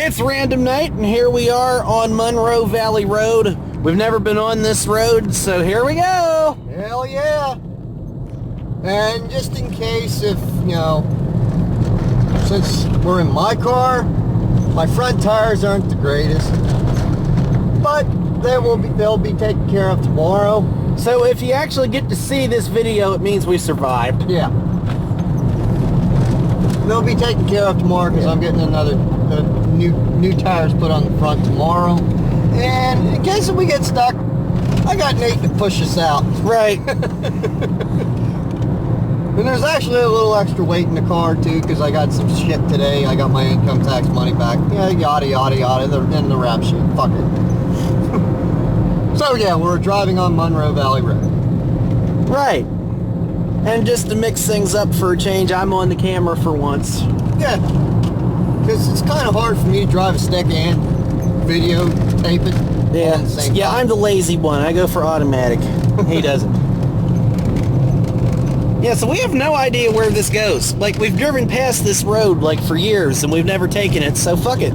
It's random night, and here we are on Monroe Valley Road. We've never been on this road, so here we go. Hell yeah. And just in case if, since we're in my car, my front tires aren't the greatest, but they'll be taken care of tomorrow. So if you actually get to see this video, it means we survived. Yeah. They'll be taken care of tomorrow because I'm getting new tires put on the front tomorrow. And in case we get stuck, I got Nate to push us out. Right. And there's actually a little extra weight in the car too because I got some shit today. I got my income tax money back. Yeah, yada yada yada. In the rap sheet. Fuck it. So yeah, we're driving on Monroe Valley Road. Right. And just to mix things up for a change, I'm on the camera for once. Yeah. Because it's kind of hard for me to drive a stick and video tape it. Yeah. All at the same time. I'm the lazy one. I go for automatic. He doesn't. Yeah, so we have no idea where this goes. Like, we've driven past this road, like, for years, and we've never taken it, so fuck it.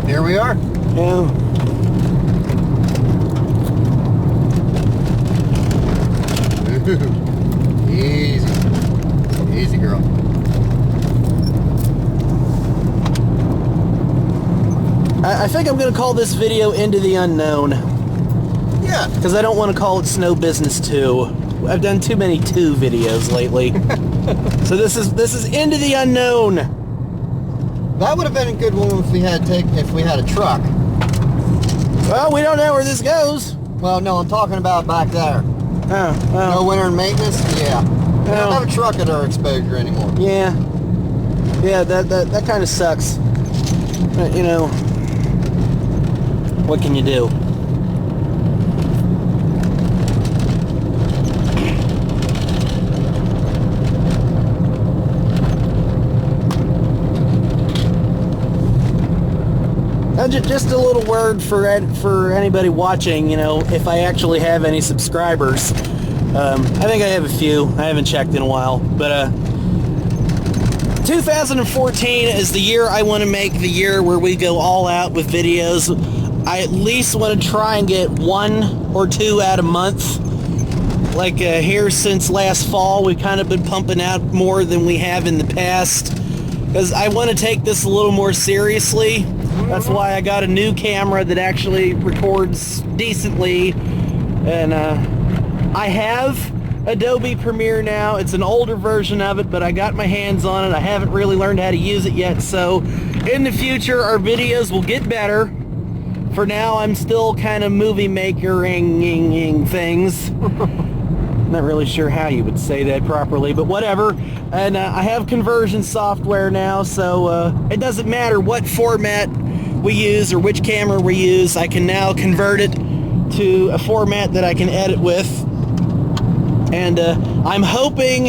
Here we are. Yeah. Easy. Easy, girl. I think I'm going to call this video Into the Unknown. Yeah. Because I don't want to call it Snow Business 2. I've done too many 2 videos lately. So this is Into the Unknown. That would have been a good one if we had a truck. Well, we don't know where this goes. Well, no, I'm talking about back there. Oh, well. No winter maintenance? Yeah. We don't have a truck at our exposure anymore. Yeah. Yeah, that kind of sucks. But, what can you do? Just a little word for anybody watching, if I actually have any subscribers. I think I have a few. I haven't checked in a while. But 2014 is the year I want to make the year where we go all out with videos. I at least want to try and get 1 or 2 out a month. Like here since last fall, we've kind of been pumping out more than we have in the past. Because I want to take this a little more seriously. That's why I got a new camera that actually records decently. And I have Adobe Premiere now. It's an older version of it, but I got my hands on it. I haven't really learned how to use it yet. So in the future, our videos will get better. For now, I'm still kind of movie makering things. Not really sure how you would say that properly, but whatever. And I have conversion software now, so it doesn't matter what format we use or which camera we use. I can now convert it to a format that I can edit with. And I'm hoping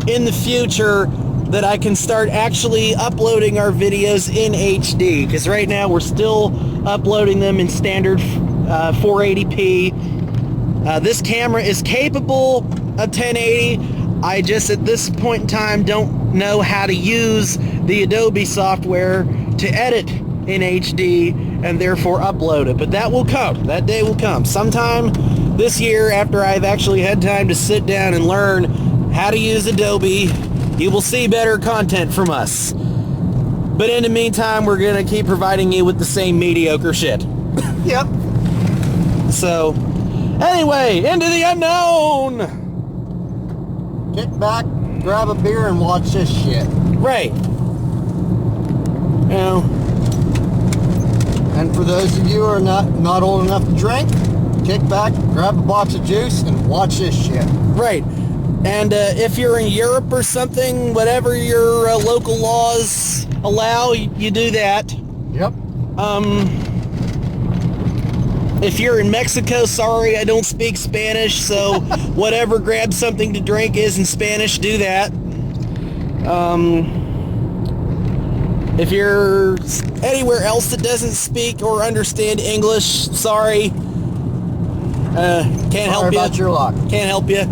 in the future that I can start actually uploading our videos in HD, because right now we're still uploading them in standard 480p. This camera is capable of 1080. I just at this point in time don't know how to use the Adobe software to edit in HD and therefore upload it. But that will come. That day will come. Sometime this year, after I've actually had time to sit down and learn how to use Adobe, you will see better content from us. But in the meantime, we're going to keep providing you with the same mediocre shit. Yep. So, anyway, Into the Unknown! Kick back, grab a beer, and watch this shit. Right. And for those of you who are not old enough to drink, kick back, grab a box of juice, and watch this shit. Right. And if you're in Europe or something, whatever your local laws allow, you do that. Yep. If you're in Mexico, sorry, I don't speak Spanish, so whatever grab something to drink is in Spanish, do that. If you're anywhere else that doesn't speak or understand English, sorry. Can't help you. Sorry about your luck. Can't help you.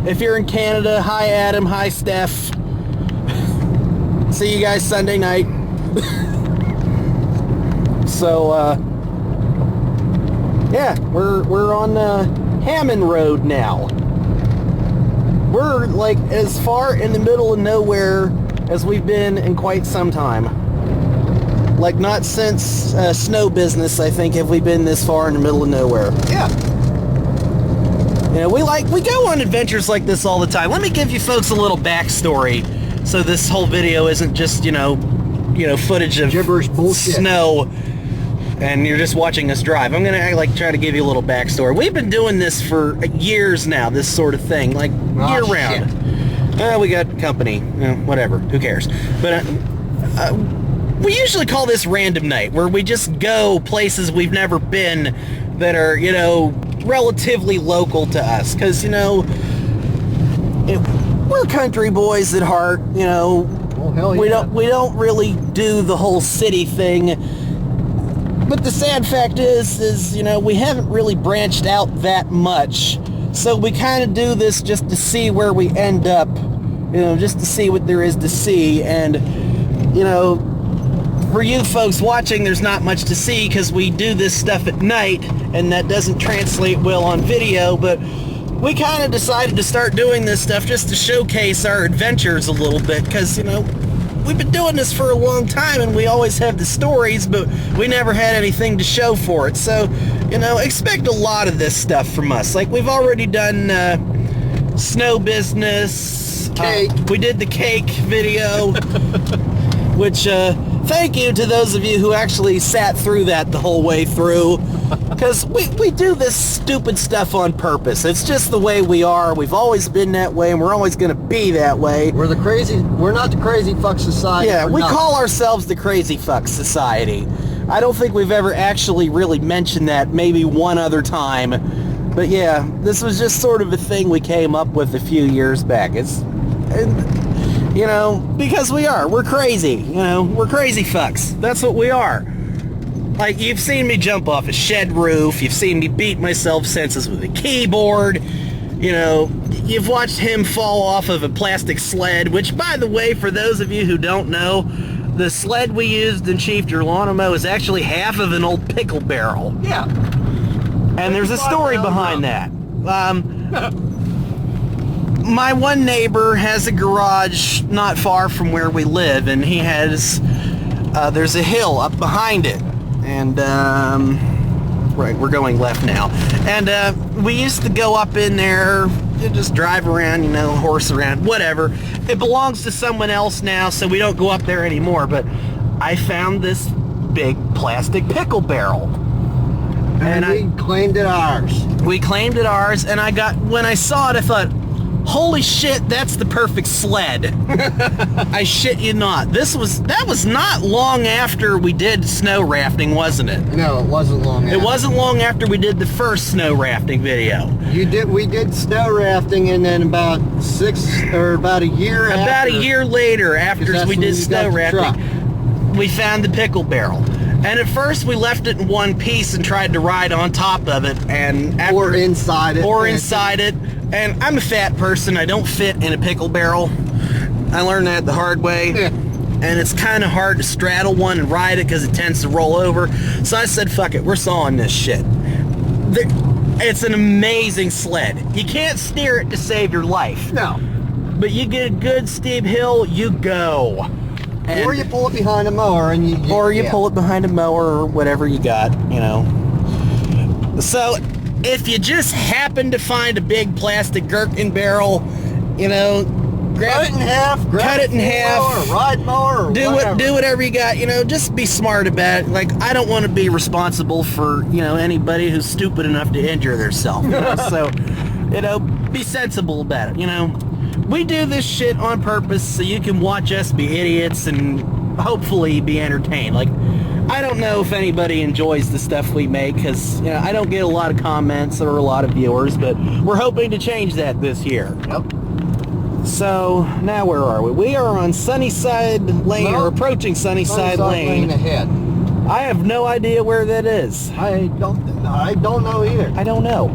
If you're in Canada, hi Adam, hi Steph. See you guys Sunday night. So, yeah, we're on Hammond Road now. We're like as far in the middle of nowhere as we've been in quite some time. Like not since snow business, I think, have we been this far in the middle of nowhere. Yeah. You know, we go on adventures like this all the time. Let me give you folks a little backstory, so this whole video isn't just, you know, footage of gibberish bullshit. Snow, and you're just watching us drive. I'm gonna try to give you a little backstory. We've been doing this for years now, this sort of thing, like year round. We got company, whatever. Who cares? But we usually call this random night, where we just go places we've never been that are, you know, relatively local to us, because, you know, we're country boys at heart. You know, well, hell yeah. we don't really do the whole city thing. But the sad fact is, you know, we haven't really branched out that much, so we kind of do this just to see where we end up, you know, just to see what there is to see. And, you know, for you folks watching, there's not much to see because we do this stuff at night, and that doesn't translate well on video, but we kind of decided to start doing this stuff just to showcase our adventures a little bit, because, you know, we've been doing this for a long time, and we always have the stories, but we never had anything to show for it. So, you know, expect a lot of this stuff from us. Like, we've already done snow business. Cake. We did the cake video, which, thank you to those of you who actually sat through that the whole way through, because we do this stupid stuff on purpose. It's just the way we are. We've always been that way, and we're always going to be that way. We're not the crazy fuck society. Yeah, we call ourselves the crazy fuck society. I don't think we've ever actually really mentioned that, maybe one other time. But yeah, this was just sort of a thing we came up with a few years back. You know, because we're crazy, you know, we're crazy fucks. That's what we are. Like, you've seen me jump off a shed roof, you've seen me beat myself senseless with a keyboard, you know, you've watched him fall off of a plastic sled, which, by the way, for those of you who don't know, the sled we used in Chief Geronimo is actually half of an old pickle barrel. Yeah. And there's a story behind that. My one neighbor has a garage not far from where we live, and he has, there's a hill up behind it, and, right, we're going left now, and we used to go up in there, just drive around, you know, horse around, whatever. It belongs to someone else now, so we don't go up there anymore, but I found this big plastic pickle barrel. And we claimed it ours. We claimed it ours, and when I saw it, I thought, holy shit, that's the perfect sled. I shit you not. That was not long after we did snow rafting, wasn't it? No, it wasn't long after. It wasn't long after we did the first snow rafting video. We did snow rafting, and then about a year after. About a year later, after we did snow rafting, we found the pickle barrel. And at first we left it in one piece and tried to ride on top of it, and or inside it. And I'm a fat person. I don't fit in a pickle barrel. I learned that the hard way. Yeah. And it's kind of hard to straddle one and ride it because it tends to roll over. So I said, fuck it, we're sawing this shit. It's an amazing sled. You can't steer it to save your life. No. But you get a good steep hill, you go. Or you pull it behind a mower and you pull it behind a mower or whatever you got, you know. So if you just happen to find a big plastic gherkin barrel, you know, cut it in half, or ride mower, or do whatever you got, you know, just be smart about it. Like, I don't want to be responsible for, you know, anybody who's stupid enough to injure themselves. You know? So, you know, be sensible about it, you know. We do this shit on purpose so you can watch us be idiots and hopefully be entertained. Like, I don't know if anybody enjoys the stuff we make, because, you know, I don't get a lot of comments or a lot of viewers, but we're hoping to change that this year. Yep. So, now where are we? We are on Sunnyside Lane, or approaching Sunnyside Lane. Ahead. I have no idea where that is. I don't know either. I don't know.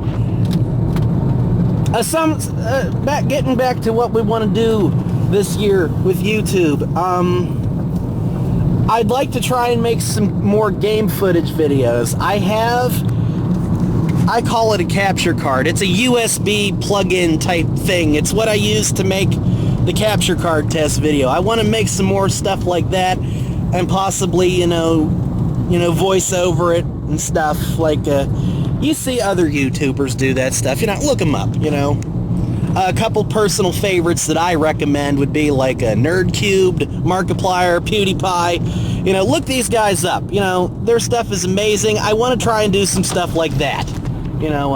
Getting back to what we want to do this year with YouTube. I'd like to try and make some more game footage videos. I call it a capture card. It's a USB plug-in type thing. It's what I use to make the capture card test video. I want to make some more stuff like that, and possibly, you know, voice over it and stuff. Like, you see other YouTubers do that stuff. You know, look them up, you know. A couple personal favorites that I recommend would be like NerdCubed, Markiplier, PewDiePie. You know, look these guys up. You know, their stuff is amazing. I want to try and do some stuff like that. You know,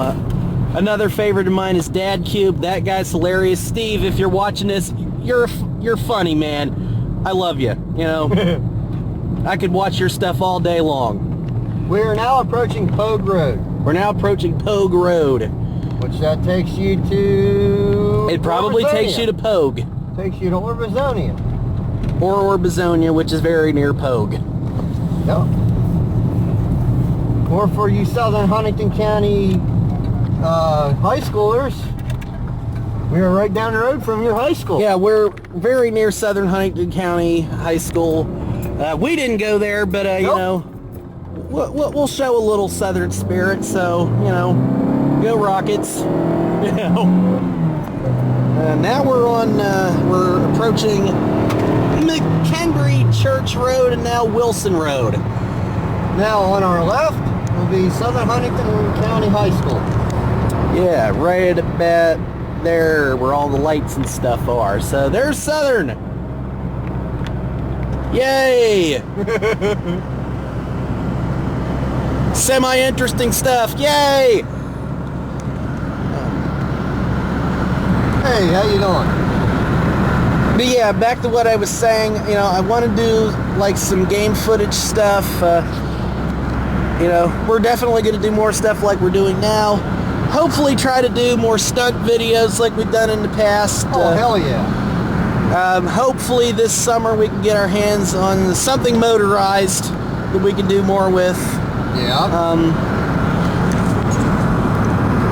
another favorite of mine is DadCube. That guy's hilarious. Steve, if you're watching this, you're funny, man. I love you. You know, I could watch your stuff all day long. We are now approaching Pogue Road. We're now approaching Pogue Road. Which that takes you to... It probably takes you to Pogue. Takes you to Orbizonia. Or Orbizonia, which is very near Pogue. Yep. Or for you Southern Huntington County high schoolers, we are right down the road from your high school. Yeah, we're very near Southern Huntington County High School. We didn't go there, but, you know, we'll show a little Southern spirit, so, you know, go Rockets. You know. Now we're approaching McHenry Church Road and now Wilson Road. Now on our left will be Southern Huntington County High School. Yeah, right about there where all the lights and stuff are. So there's Southern. Yay! Semi-interesting stuff. Yay! Hey, how you doing? But yeah, back to what I was saying. You know, I want to do like some game footage stuff. You know, we're definitely going to do more stuff like we're doing now. Hopefully try to do more stunt videos like we've done in the past. Oh, hell yeah. Hopefully this summer we can get our hands on something motorized that we can do more with. Yeah.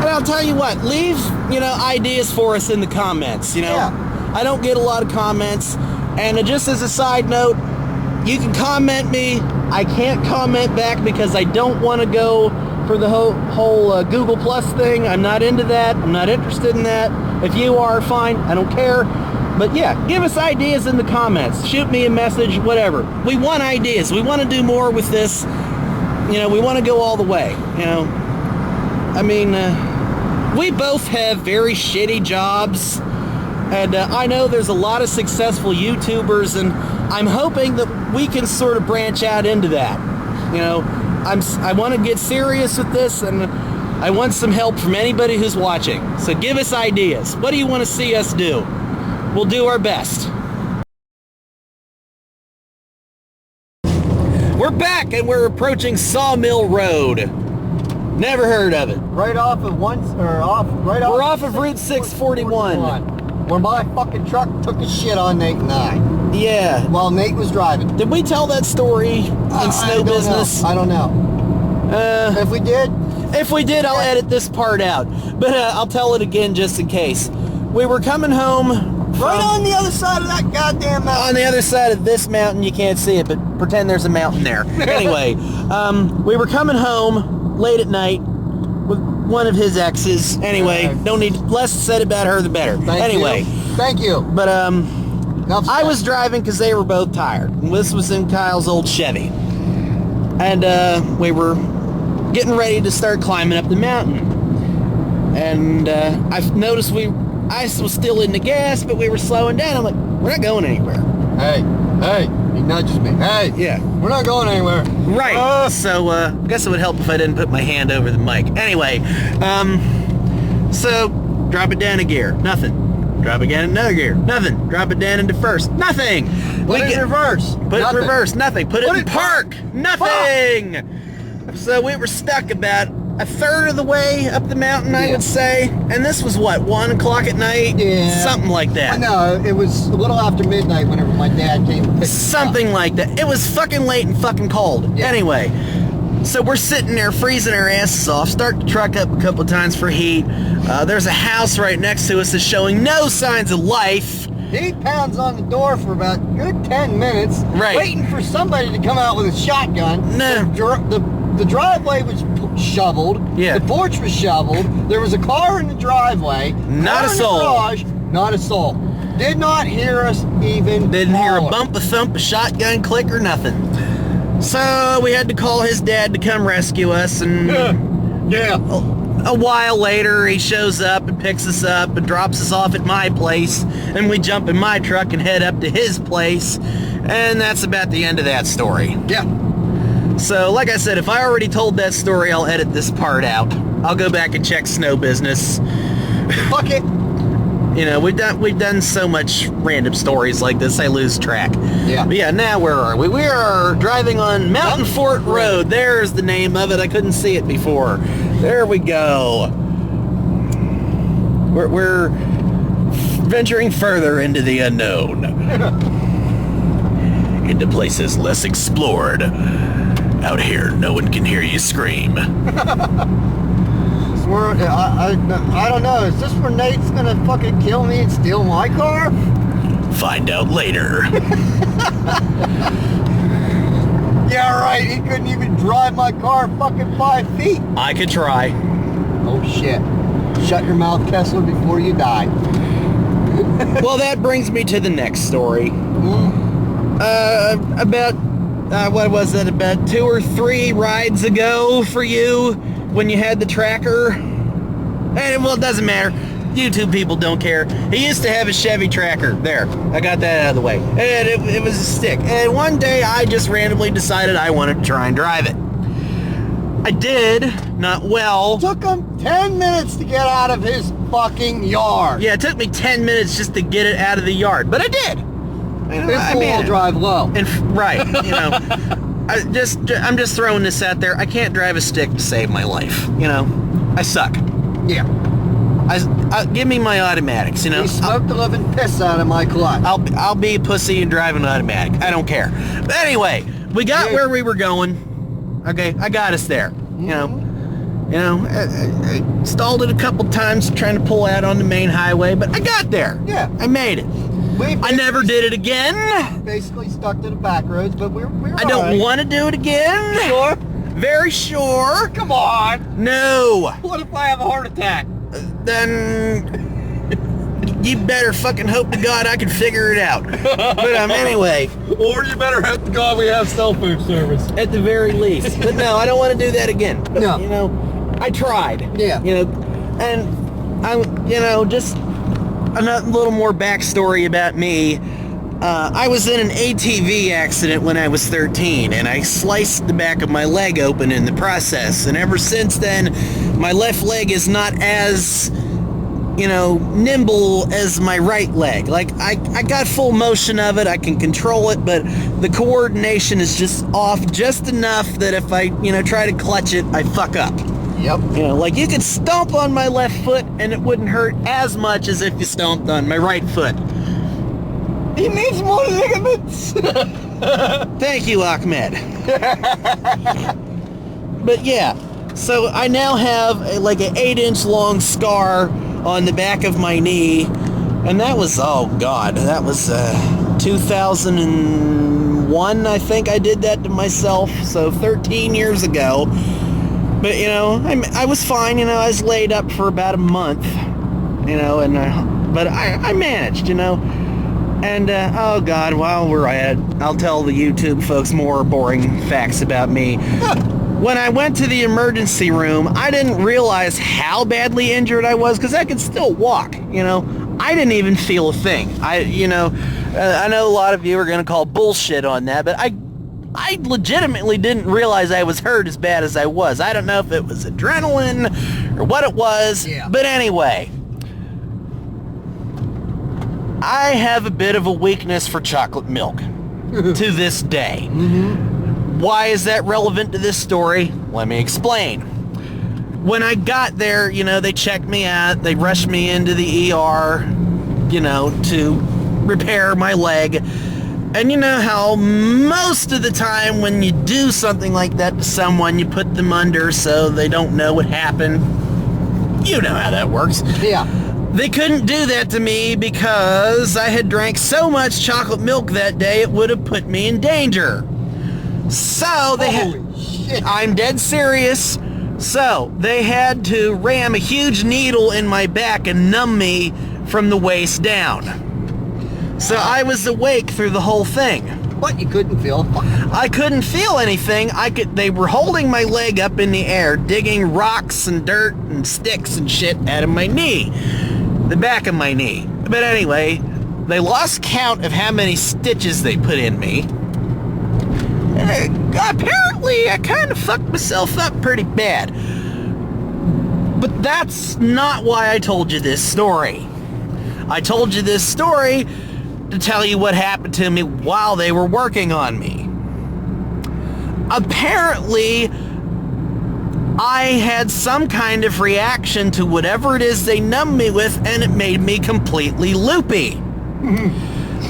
And I'll tell you what, leave, you know, ideas for us in the comments, you know. Yeah. I don't get a lot of comments, and just as a side note, you can comment me. I can't comment back because I don't want to go for the whole Google Plus thing. I'm not into that. I'm not interested in that. If you are, fine. I don't care. But yeah, give us ideas in the comments. Shoot me a message, whatever. We want ideas. We want to do more with this. You know, we want to go all the way. You know, I mean, we both have very shitty jobs. And I know there's a lot of successful YouTubers, and I'm hoping that we can sort of branch out into that. You know, I want to get serious with this, and I want some help from anybody who's watching. So give us ideas. What do you want to see us do? We'll do our best. We're back, and we're approaching Sawmill Road. Never heard of it. Right off of We're off of Route 641. Where my fucking truck took a shit on Nate and I. Yeah. While Nate was driving. Did we tell that story in Snow Business? I don't know. If we did, I'll edit this part out. But I'll tell it again just in case. We were coming home right on the other side of that goddamn mountain. On the other side of this mountain, you can't see it, but pretend there's a mountain there. Anyway, we were coming home late at night with one of his exes. Anyway, don't need less said about her the better. Thank you. But I was driving because they were both tired. And this was in Kyle's old Chevy. And we were getting ready to start climbing up the mountain. And I noticed I was still in the gas, but we were slowing down. I'm like, we're not going anywhere. Hey, he nudges me. Hey, yeah, we're not going anywhere. Right. So I guess it would help if I didn't put my hand over the mic. Anyway, so drop it down a gear. Nothing. Drop it down another gear. Nothing. Drop it down into first. Nothing. Put it in reverse. Put it in reverse. Nothing. Put it in park. Nothing. So we were stuck about a third of the way up the mountain, I would say. And this was what, 1 o'clock at night? Yeah. Something like that. No, it was a little after midnight whenever my dad came to pick us up. Something like that. It was fucking late and fucking cold. Yeah. Anyway, So we're sitting there freezing our asses off, start the truck up a couple times for heat. There's a house right next to us that's showing no signs of life. He pounds on the door for about a good 10 minutes, right, waiting for somebody to come out with a shotgun. No. The driveway was shoveled. Yeah. The porch was shoveled. There was a car in the driveway. Not a soul. Garage, not a soul. Did not hear us even. Didn't hear a holler. bump, a thump, a shotgun click, or nothing. So we had to call his dad to come rescue us, and yeah. A while later he shows up and picks us up and drops us off at my place, and we jump in my truck and head up to his place, and that's about the end of that story. Yeah. So like I said, if I already told that story, I'll edit this part out. I'll go back and check snow business. Fuck it. You know, we've done so much random stories like this, I lose track. Yeah. But yeah, now where are we? We are driving on Mountain Fort Road. There's the name of it. I couldn't see it before. There we go. We're venturing further into the unknown. Into places less explored. Out here, no one can hear you scream. I don't know. Is this where Nate's gonna fucking kill me and steal my car? Find out later. Yeah, right. He couldn't even drive my car fucking 5 feet. I could try. Oh shit. Shut your mouth, Kessler, before you die. Well, that brings me to the next story. What was it, about 2 or 3 rides ago for you when you had the tracker? And well, it doesn't matter. YouTube people don't care. He used to have a Chevy tracker. There, I got that out of the way. And it was a stick. And one day I just randomly decided I wanted to try and drive it. I did, not well. Took him 10 minutes to get out of his fucking yard. Yeah, it took me 10 minutes just to get it out of the yard, but I did. It's all drive low. And right, you know, I'm just throwing this out there. I can't drive a stick to save my life. You know, I suck. Yeah. Give me my automatics. You know, He smoked the living piss out of my clutch. I'll be a pussy and drive an automatic. I don't care. But anyway, we got where we were going. Okay, I got us there. I stalled it a couple times trying to pull out on the main highway, but I got there. Yeah. I made it. I never did it again. Basically stuck to the back roads, but we're I don't want to do it again. Sure? Very sure. Come on. No. What if I have a heart attack? Then you better fucking hope to God I can figure it out. But anyway. Or you better hope to God we have cell phone service. At the very least. But no, I don't want to do that again. But, No. You know, I tried. Yeah. You know, and just a little more backstory about me. I was in an ATV accident when I was 13, and I sliced the back of my leg open in the process. And ever since then, my left leg is not as, nimble as my right leg. Like, I got full motion of it, I can control it, but the coordination is just off just enough that if I, try to clutch it, I fuck up. Yep. Like you could stomp on my left foot and it wouldn't hurt as much as if you stomped on my right foot. He needs more ligaments. Thank you, Ahmed. But yeah, so I now have an 8-inch long scar on the back of my knee, and that was, that was 2001, I think I did that to myself, so 13 years ago. But, I was fine, I was laid up for about a month, but I managed, And, oh God, while we're at it, I'll tell the YouTube folks more boring facts about me. When I went to the emergency room, I didn't realize how badly injured I was, because I could still walk, I didn't even feel a thing. I know a lot of you are going to call bullshit on that, but I legitimately didn't realize I was hurt as bad as I was. I don't know if it was adrenaline or what it was, but anyway. I have a bit of a weakness for chocolate milk to this day. Mm-hmm. Why is that relevant to this story? Let me explain. When I got there, they checked me out, they rushed me into the ER, to repair my leg. And you know how most of the time when you do something like that to someone, you put them under so they don't know what happened? You know how that works. Yeah. They couldn't do that to me because I had drank so much chocolate milk that day it would have put me in danger. So they Holy shit. I'm dead serious. So they had to ram a huge needle in my back and numb me from the waist down. So I was awake through the whole thing. But you couldn't feel a fucking... I couldn't feel anything. They were holding my leg up in the air, digging rocks and dirt and sticks and shit out of my knee. The back of my knee. But anyway, they lost count of how many stitches they put in me. Apparently, I kind of fucked myself up pretty bad. But that's not why I told you this story. I told you this story to tell you what happened to me while they were working on me. Apparently, I had some kind of reaction to whatever it is they numbed me with, and it made me completely loopy.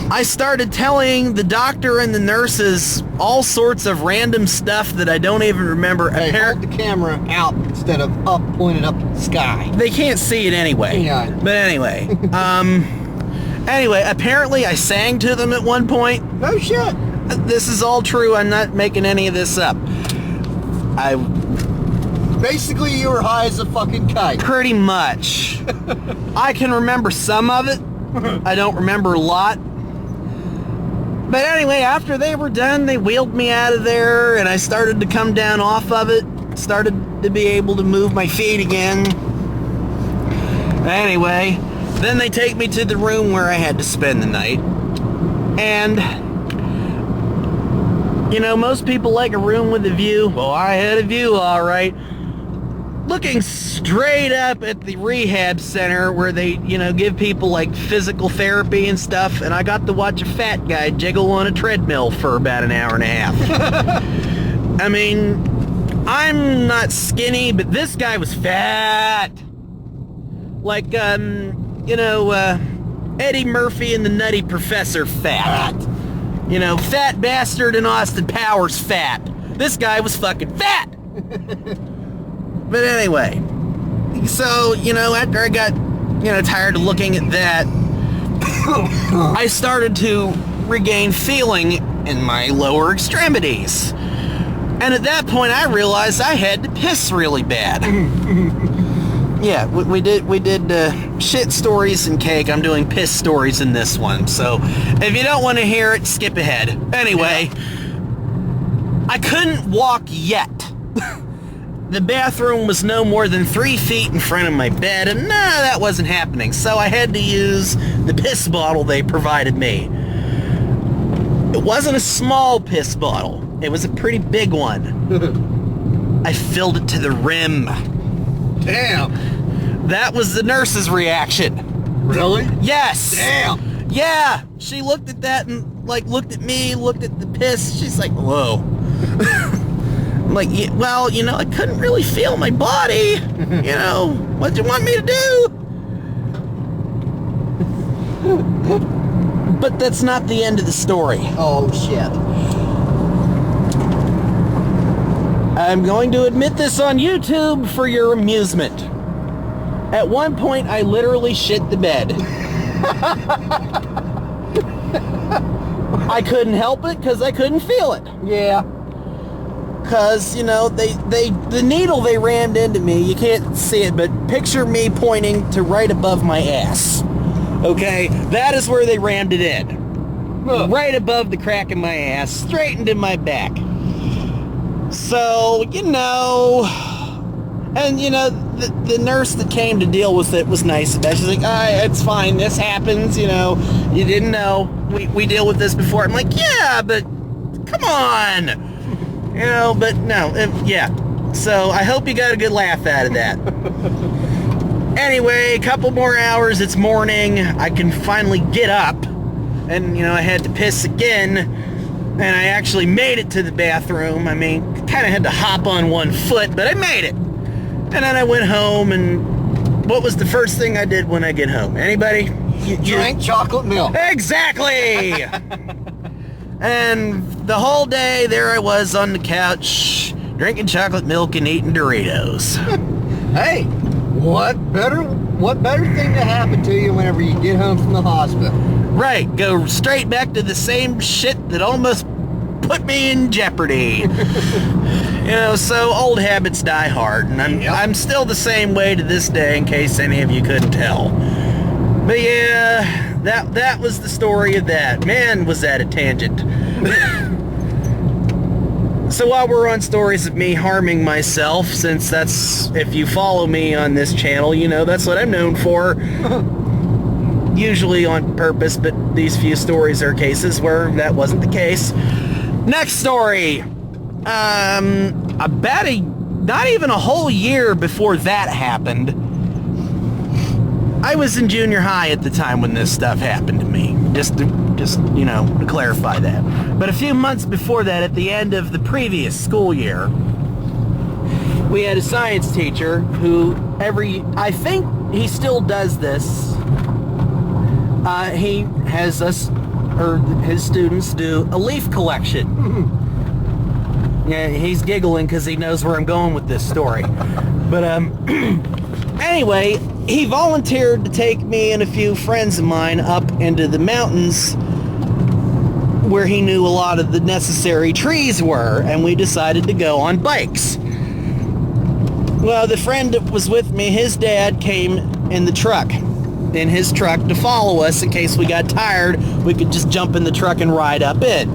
I started telling the doctor and the nurses all sorts of random stuff that I don't even remember. Hey, hold the camera out instead of up, pointed up at the sky. They can't see it anyway. Yeah. But anyway, anyway, apparently I sang to them at one point. No shit. This is all true. I'm not making any of this up. Basically, you were high as a fucking kite. Pretty much. I can remember some of it. I don't remember a lot. But anyway, after they were done, they wheeled me out of there, and I started to come down off of it. Started to be able to move my feet again. Anyway, then they take me to the room where I had to spend the night. And, you know, most people like a room with a view. Well, I had a view, all right. Looking straight up at the rehab center where they, you know, give people like physical therapy and stuff, and I got to watch a fat guy jiggle on a treadmill for about an hour and a half. I mean, I'm not skinny, but this guy was fat. Like, you know, Eddie Murphy and the Nutty Professor fat. You know, fat bastard and Austin Powers fat. This guy was fucking fat. But anyway, so, you know, after I got, you know, tired of looking at that, I started to regain feeling in my lower extremities. And at that point, I realized I had to piss really bad. Yeah, we did shit stories and cake. I'm doing piss stories in this one. So if you don't want to hear it, skip ahead. Anyway, I couldn't walk yet. The bathroom was no more than 3 feet in front of my bed, and that wasn't happening. So I had to use the piss bottle they provided me. It wasn't a small piss bottle. It was a pretty big one. I filled it to the rim. Damn. That was the nurse's reaction. Really? Yes. Damn. Yeah. She looked at that and, like, looked at me, looked at the piss. She's like, whoa. I'm like, yeah, well, you know, I couldn't really feel my body. You know, what do you want me to do? But that's not the end of the story. Oh, shit. I'm going to admit this on YouTube for your amusement. At one point, I literally shit the bed. I couldn't help it because I couldn't feel it. Yeah. Because, you know, the needle they rammed into me, you can't see it, but picture me pointing to right above my ass. Okay? That is where they rammed it in. Huh. Right above the crack in my ass, straight into my back. So, you know, and, you know, the nurse that came to deal with it was nice about it. She's like, it's fine, this happens, you know, you didn't know, we deal with this before. I'm like, yeah, but come on, you know, but no, yeah. So I hope you got a good laugh out of that. Anyway, a couple more hours, it's morning, I can finally get up, and, you know, I had to piss again, and I actually made it to the bathroom. I mean, kind of had to hop on one foot, but I made it. And then I went home, and what was the first thing I did when I get home? Anybody? You drank chocolate milk. Exactly! And the whole day, there I was on the couch, drinking chocolate milk and eating Doritos. Hey, what better thing to happen to you whenever you get home from the hospital? Right, go straight back to the same shit that almost put me in jeopardy. You know, so old habits die hard, and I'm still the same way to this day, in case any of you couldn't tell. But yeah, that was the story of that. Man, was that a tangent. So while we're on stories of me harming myself, since that's, if you follow me on this channel, you know that's what I'm known for. Usually on purpose, but these few stories are cases where that wasn't the case. Next story. Not even a whole year before that happened, I was in junior high at the time when this stuff happened to me. Just you know, to clarify that. But a few months before that, at the end of the previous school year, we had a science teacher who I think he still does this. He has us, or his students, do a leaf collection. Yeah, he's giggling because he knows where I'm going with this story. But anyway, he volunteered to take me and a few friends of mine up into the mountains where he knew a lot of the necessary trees were, and we decided to go on bikes. Well, the friend that was with me, his dad came in his truck to follow us in case we got tired. We could just jump in the truck and ride up it.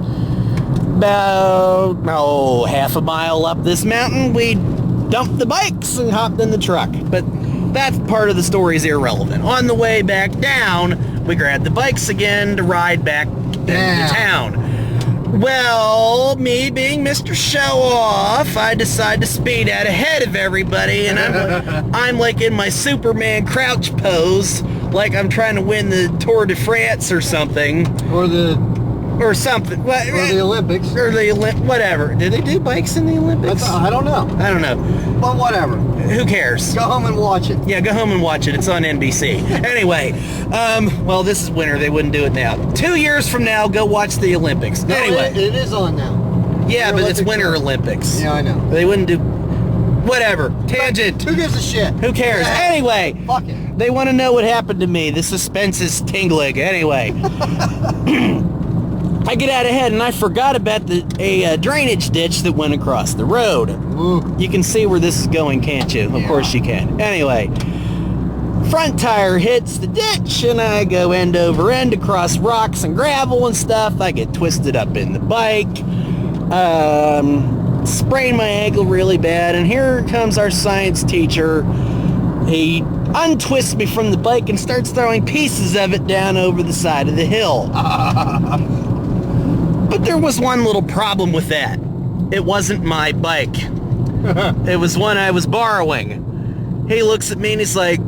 About half a mile up this mountain, we dumped the bikes and hopped in the truck. But that part of the story is irrelevant. On the way back down, we grabbed the bikes again to ride back into town. Well, me being Mr. Show-Off, I decide to speed out ahead of everybody, and I'm like in my Superman crouch pose, like I'm trying to win the Tour de France or something. Or something. Or the Olympics. Or the whatever. Did they do bikes in the Olympics? I don't know. I don't know. But whatever. Who cares? Go home and watch it. Yeah, go home and watch it. It's on NBC. Anyway, well, this is winter. They wouldn't do it now. 2 years from now, go watch the Olympics. No, anyway. It is on now. Yeah, but it's Winter Olympics. Yeah, I know. They wouldn't do... Whatever. Tangent. Who gives a shit? Who cares? Yeah. Anyway. Fuck it. They want to know what happened to me. The suspense is tingling. Anyway. I get out ahead and I forgot about a drainage ditch that went across the road. Ooh. You can see where this is going, can't you? Of course you can. Anyway, front tire hits the ditch and I go end over end across rocks and gravel and stuff. I get twisted up in the bike. Sprain my ankle really bad, and here comes our science teacher. He untwists me from the bike and starts throwing pieces of it down over the side of the hill. But there was one little problem with that. It wasn't my bike. It was one I was borrowing. He looks at me and he's like,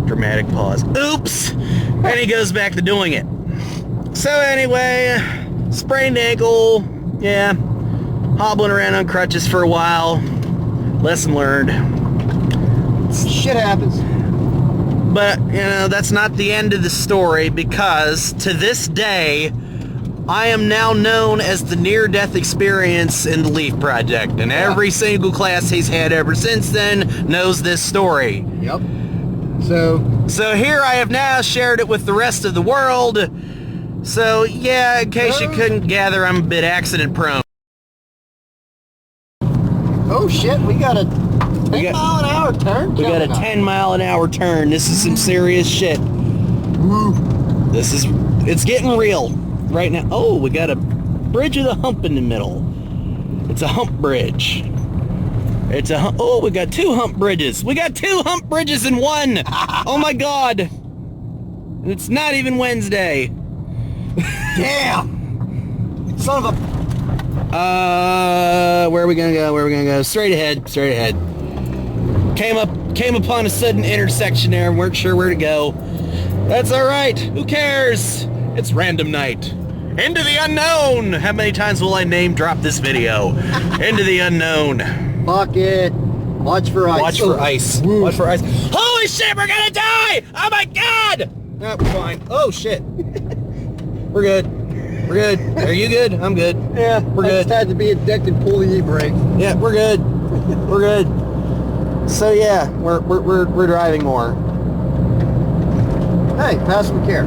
dramatic pause, oops, and he goes back to doing it. So anyway, sprained ankle, yeah, hobbling around on crutches for a while. Lesson learned. Shit happens. But, you know, that's not the end of the story, because to this day, I am now known as the near-death experience in the Leaf Project, and every single class he's had ever since then knows this story. Yep. So here I have now shared it with the rest of the world. So, yeah, in case you couldn't gather, I'm a bit accident-prone. Oh, shit, we got a 10-mile-an-hour turn. We got a 10-mile-an-hour turn. This is some serious shit. Ooh. It's getting real right now. Oh, we got a bridge with a hump in the middle. It's a hump bridge. It's a hump. Oh, we got 2 hump bridges. We got 2 hump bridges in one. Oh my God. And it's not even Wednesday. Damn. Son of a... Where are we gonna go? Where are we gonna go? Straight ahead. Straight ahead. Came upon a sudden intersection there and weren't sure where to go. That's all right. Who cares? It's random night. Into the unknown. How many times will I name drop this video? Into the unknown. Fuck it. Watch for ice. Watch for ice. Watch for ice. Holy shit, we're gonna die! Oh my God! No, we're fine. Oh shit. We're good. We're good. Are you good? I'm good. Yeah, we're I good. just had to be addicted, pull the e-brake. Yeah, we're good. We're good. So yeah, we're driving more. Hey, pass some care.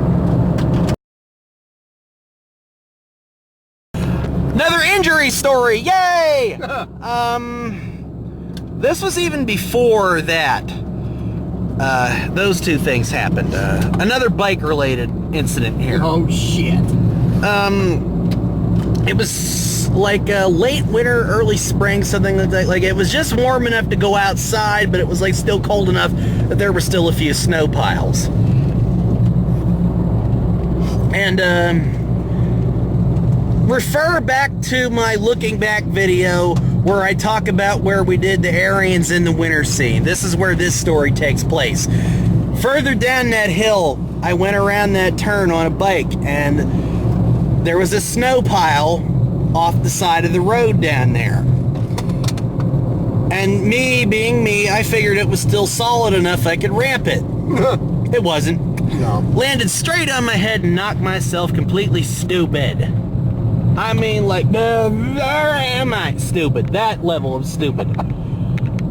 Another injury story. Yay! This was even before that. Those two things happened. Another bike-related incident here. Oh shit. It was like late winter, early spring, something like that. Like it was just warm enough to go outside, but it was like still cold enough that there were still a few snow piles. And refer back to my looking back video where I talk about where we did the Aryans in the winter scene. This is where this story takes place. Further down that hill, I went around that turn on a bike, and there was a snow pile off the side of the road down there. And me being me, I figured it was still solid enough I could ramp it. It wasn't. No. Landed straight on my head and knocked myself completely stupid. I mean, like, where am I? Stupid. That level of stupid.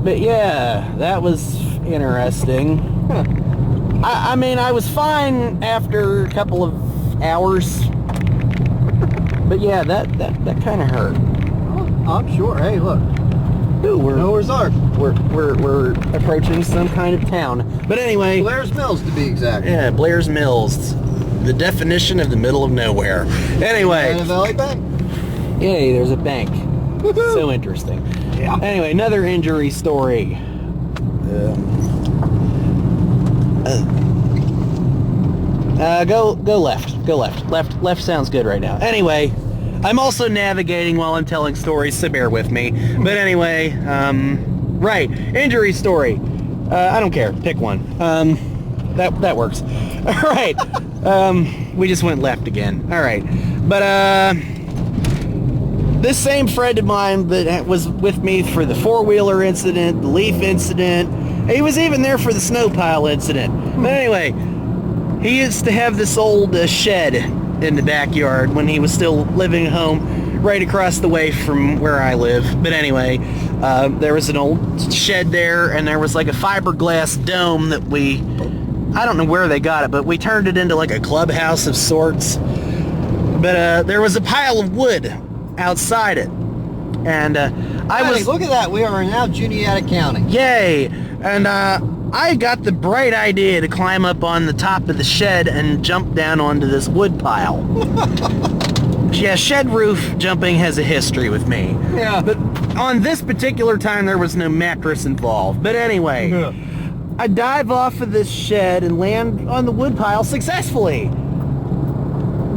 But yeah, that was interesting. I mean, I was fine after a couple of hours. But yeah, that kind of hurt. Oh, I'm sure. Hey, look. Ooh, Noah's Ark. We're approaching some kind of town. But anyway. Blair's Mills, to be exact. Yeah, Blair's Mills. The definition of the middle of nowhere. Anyway. And a Valley Bank. Yay, there's a bank. So interesting. Yeah. Anyway, another injury story. Go left. Go left. Left sounds good right now. Anyway, I'm also navigating while I'm telling stories, so bear with me. But anyway, right, injury story. I don't care. Pick one. That works. All right. We just went left again. All right. But this same friend of mine that was with me for the four-wheeler incident, the leaf incident, he was even there for the snow pile incident. But anyway, he used to have this old shed in the backyard when he was still living home right across the way from where I live. But anyway, there was an old shed there, and there was like a fiberglass dome that I don't know where they got it, but we turned it into like a clubhouse of sorts. But there was a pile of wood outside it, and Look at that. We are now Juniata County. Yay! And I got the bright idea to climb up on the top of the shed and jump down onto this wood pile. Yeah, shed roof jumping has a history with me. Yeah. But on this particular time, there was no mattress involved. But anyway, Yeah. I dive off of this shed and land on the wood pile successfully,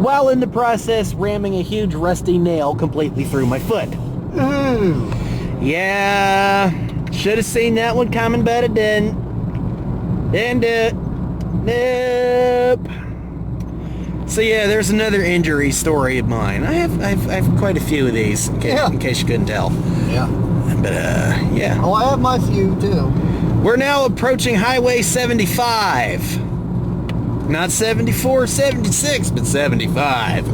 while in the process ramming a huge rusty nail completely through my foot. Ooh. Yeah, should have seen that one coming, but it didn't. Didn't do it. Nope. So yeah, there's another injury story of mine. I have quite a few of these, in case you couldn't tell. Yeah. But yeah. Oh, I have my few too. We're now approaching Highway 75. Not 74, 76, but 75.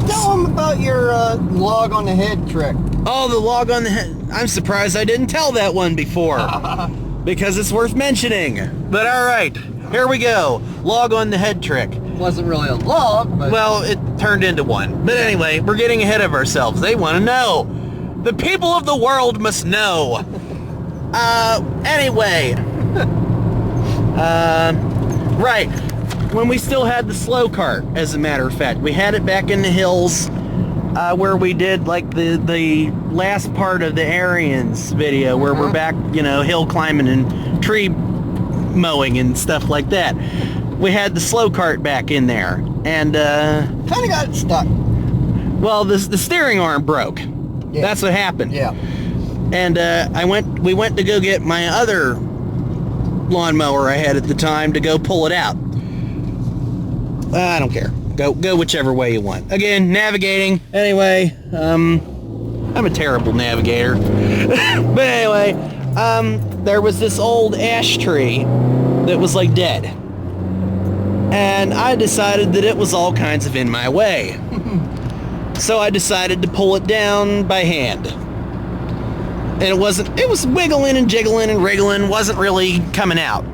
Tell them about your log on the head trick. Oh, the log on the head. I'm surprised I didn't tell that one before. Because it's worth mentioning. But alright, here we go. Log on the head trick. Wasn't really a log, but... Well, it turned into one. But anyway, we're getting ahead of ourselves. They want to know. The people of the world must know. Anyway. Right. When we still had the slow cart, as a matter of fact. We had it back in the hills where we did like the last part of the Aryans video where we're back, hill climbing and tree mowing and stuff like that. We had the slow cart back in there, and kind of got stuck. Well, the steering arm broke. Yeah. That's what happened. Yeah. And we went to go get my other lawnmower I had at the time to go pull it out. I don't care. Go whichever way you want. Again, navigating. Anyway, I'm a terrible navigator. But anyway, there was this old ash tree that was like dead. And I decided that it was all kinds of in my way. So I decided to pull it down by hand. And it was wiggling and jiggling and wriggling, wasn't really coming out.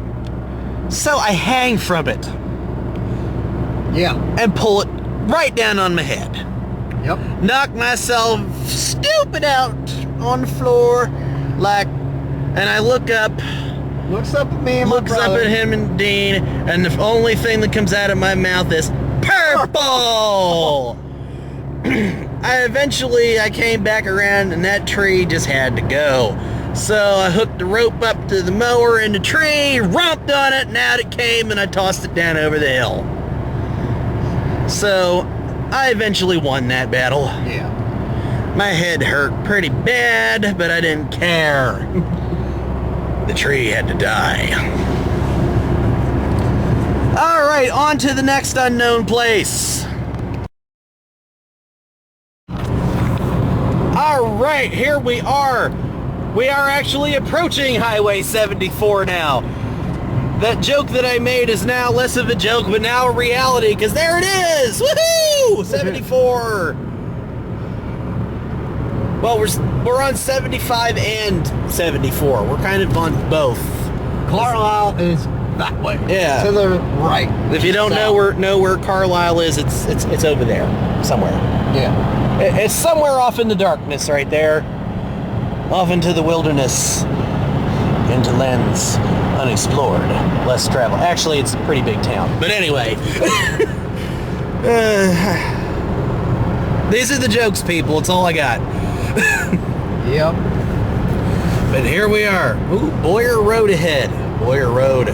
So I hang from it. Yeah. And pull it right down on my head. Yep. Knock myself stupid out on the floor, and I look up. Looks up at me and looks my brother. up at him and Dean, and the only thing that comes out of my mouth is purple. I came back around, and that tree just had to go. So I hooked the rope up to the mower in the tree, romped on it, and out it came, and I tossed it down over the hill. So I eventually won that battle. Yeah. My head hurt pretty bad, but I didn't care. The tree had to die. All right, on to the next unknown place. All right, here we are. We are actually approaching Highway 74 now. That joke that I made is now less of a joke, but now a reality, because there it is! Woohoo! 74! Well, we're on 75 and 74. We're kind of on both. Carlisle is that way. Yeah. To the right. If you don't know where Carlisle is, it's over there somewhere. Yeah. It's somewhere off in the darkness right there. Off into the wilderness. Into lands unexplored, less travel. Actually, it's a pretty big town. But anyway. These are the jokes, people. It's all I got. Yep. But here we are. Ooh, Boyer Road ahead. Boyer Road.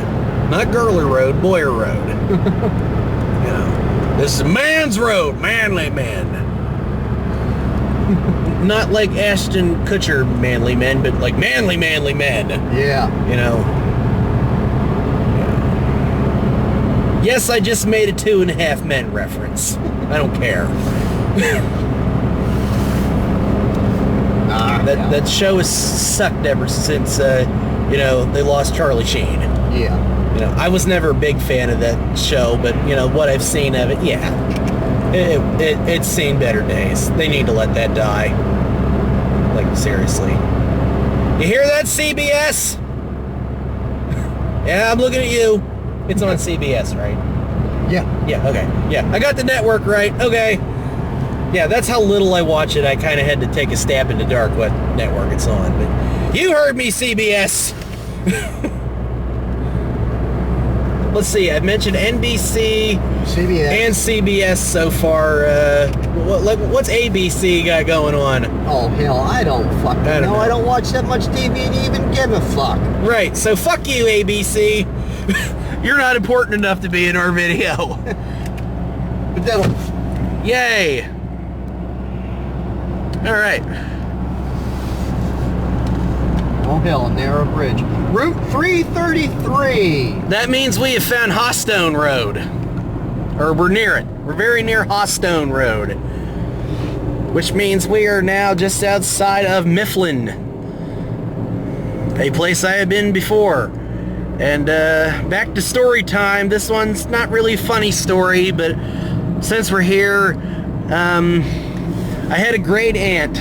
Not Gurler Road, Boyer Road. You know, this is a man's road, manly men. Not like Ashton Kutcher manly men, but like manly men. Yeah. You know. Yeah. Yes, I just made a 2.5 Men reference. I don't care. That show has sucked ever since, you know, they lost Charlie Sheen. Yeah. You know, I was never a big fan of that show, but, you know, what I've seen of it, yeah. It's seen better days. They need to let that die. Like, seriously. You hear that, CBS? Yeah, I'm looking at you. It's on CBS, right? Yeah. Yeah, okay. Yeah, I got the network right. Okay. Yeah, that's how little I watch it. I kind of had to take a stab in the dark what network it's on. But you heard me, CBS. Let's see. I mentioned NBC, CBS, and CBS so far. What's ABC got going on? Oh hell, I don't fucking know. I don't watch that much TV to even give a fuck. Right. So fuck you, ABC. You're not important enough to be in our video. But that'll. Yay. All right. Oh hell, a narrow bridge. Route 333. That means we have found Hawstone Road. Or we're near it. We're very near Hawstone Road. Which means we are now just outside of Mifflin. A place I have been before. And back to story time. This one's not really a funny story, but since we're here, I had a great aunt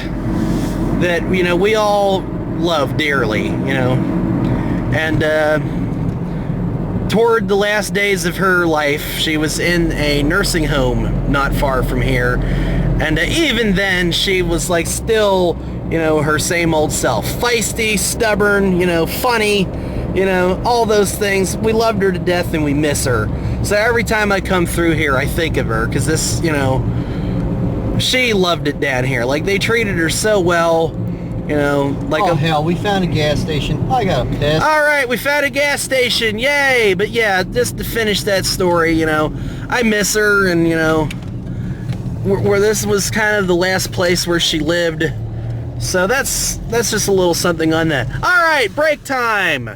that, you know, we all love dearly, you know. And toward the last days of her life, she was in a nursing home not far from here. And even then, she was like still, you know, her same old self. Feisty, stubborn, you know, funny, you know, all those things. We loved her to death and we miss her. So every time I come through here, I think of her because this, you know, she loved it down here. Like, they treated her so well, you know. Like, oh hell, we found a gas station. I got a piss. All right, we found a gas station. Yay. But yeah, just to finish that story, you know, I miss her, and, you know, where this was kind of the last place where she lived. So that's just a little something on that. All right, break time.